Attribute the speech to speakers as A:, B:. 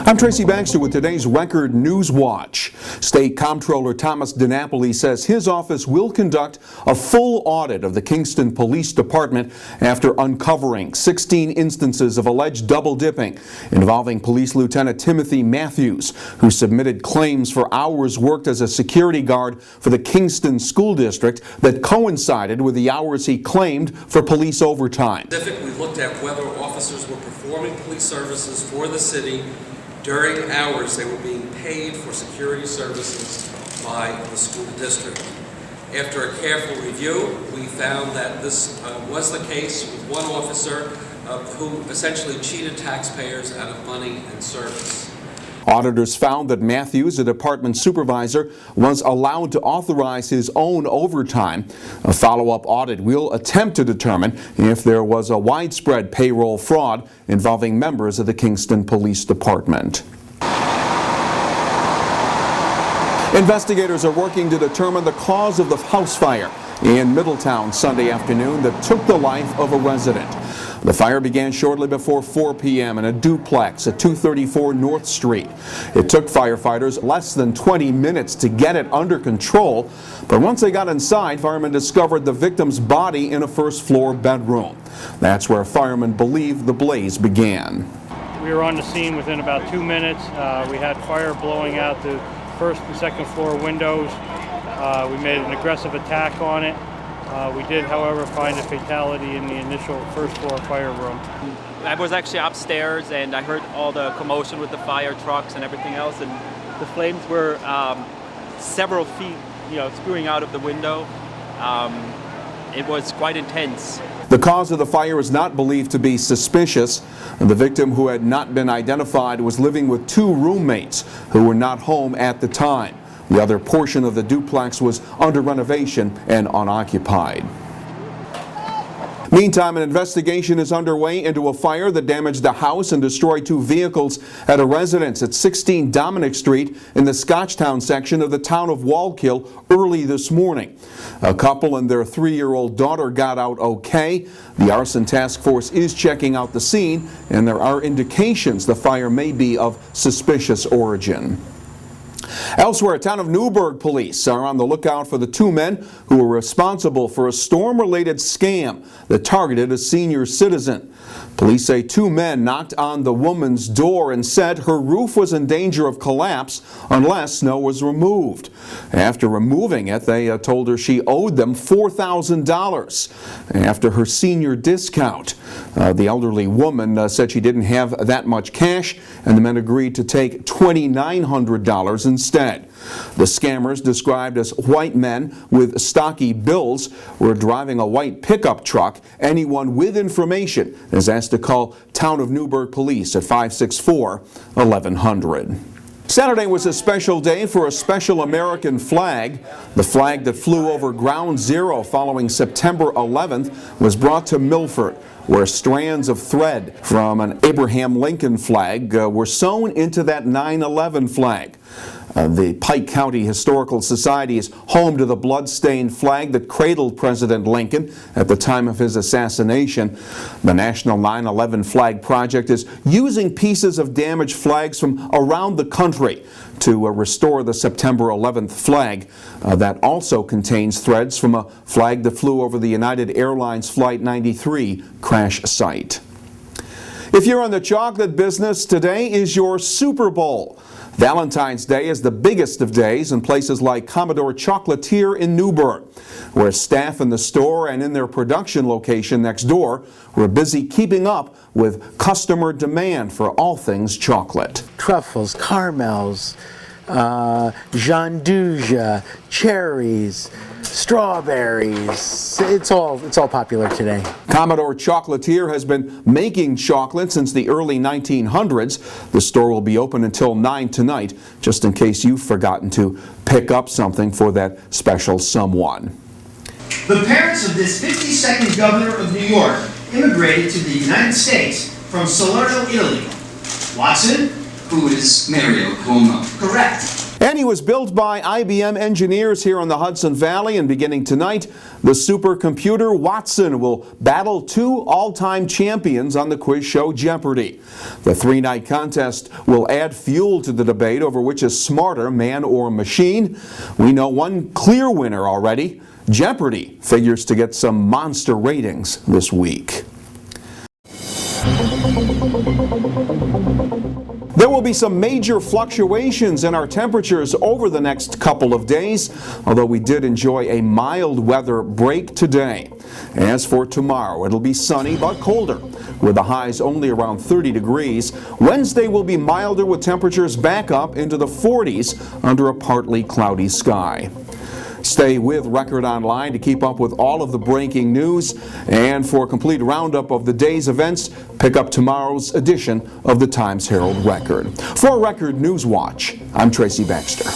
A: I'm Tracy Baxter with today's Record Newswatch. State Comptroller Thomas DiNapoli says his office will conduct a full audit of the Kingston Police Department after uncovering 16 instances of alleged double-dipping involving Police Lieutenant Timothy Matthews, who submitted claims for hours worked as a security guard for the Kingston School District that coincided with the hours he claimed for police overtime.
B: We looked at whether officers were performing police services for the city during hours they were being paid for security services by the school district. After a careful review, we found that this was the case with one officer who essentially cheated taxpayers out of money and service.
A: Auditors found that Matthews, a department supervisor, was allowed to authorize his own overtime. A follow-up audit will attempt to determine if there was a widespread payroll fraud involving members of the Kingston Police Department. Investigators are working to determine the cause of the house fire in Middletown Sunday afternoon that took the life of a resident. The fire began shortly before 4 p.m. in a duplex at 234 North Street. It took firefighters less than 20 minutes to get it under control, but once they got inside, firemen discovered the victim's body in a first-floor bedroom. That's where firemen believe the blaze began.
C: We were on the scene within about 2 minutes. We had fire blowing out the first and second floor windows. We made an aggressive attack on it. We did, however, find a fatality in the initial first floor fire room.
D: I was actually upstairs and I heard all the commotion with the fire trucks and everything else, and the flames were several feet, spewing out of the window. It was quite intense.
A: The cause of the fire is not believed to be suspicious. The victim, who had not been identified, was living with 2 roommates who were not home at the time. The other portion of the duplex was under renovation and unoccupied. Meantime, an investigation is underway into a fire that damaged a house and destroyed 2 vehicles at a residence at 16 Dominic Street in the Scotchtown section of the town of Wallkill early this morning. A couple and their 3-year-old daughter got out okay. The arson task force is checking out the scene, and there are indications the fire may be of suspicious origin. Elsewhere, town of Newburgh police are on the lookout for the 2 men who were responsible for a storm-related scam that targeted a senior citizen. Police say 2 men knocked on the woman's door and said her roof was in danger of collapse unless snow was removed. After removing it, they told her she owed them $4,000 after her senior discount. The elderly woman said she didn't have that much cash, and the men agreed to take $2,900 instead. The scammers, described as white men with stocky bills, were driving a white pickup truck. Anyone with information is asked to call Town of Newburgh Police at 564-1100. Saturday was a special day for a special American flag. The flag that flew over Ground Zero following September 11th was brought to Milford, where strands of thread from an Abraham Lincoln flag were sewn into that 9/11 flag. The Pike County Historical Society is home to the blood-stained flag that cradled President Lincoln at the time of his assassination. The National 9/11 Flag Project is using pieces of damaged flags from around the country to restore the September 11th flag. That also contains threads from a flag that flew over the United Airlines Flight 93 crash site. If you're in the chocolate business, today is your Super Bowl. Valentine's Day is the biggest of days in places like Commodore Chocolatier in Newburgh, where staff in the store and in their production location next door were busy keeping up with customer demand for all things chocolate.
E: Truffles, caramels, Jean-Duja, cherries, strawberries. It's all popular today.
A: Commodore Chocolatier has been making chocolate since the early 1900s. The store will be open until 9 tonight, just in case you've forgotten to pick up something for that special someone.
F: The parents of this 52nd governor of New York immigrated to the United States from Salerno, Italy. Watson?
G: Who is Mario Cuomo?
F: Correct.
A: And he was built by IBM engineers here in the Hudson Valley, and beginning tonight, the supercomputer Watson will battle two all-time champions on the quiz show Jeopardy! The three-night contest will add fuel to the debate over which is smarter, man or machine. We know one clear winner already. Jeopardy! Figures to get some monster ratings this week. There will be some major fluctuations in our temperatures over the next couple of days, although we did enjoy a mild weather break today. As for tomorrow, it'll be sunny but colder, with the highs only around 30 degrees. Wednesday will be milder with temperatures back up into the 40s under a partly cloudy sky. Stay with Record Online to keep up with all of the breaking news, and for a complete roundup of the day's events, pick up tomorrow's edition of the Times-Herald Record. For Record Newswatch, I'm Tracy Baxter.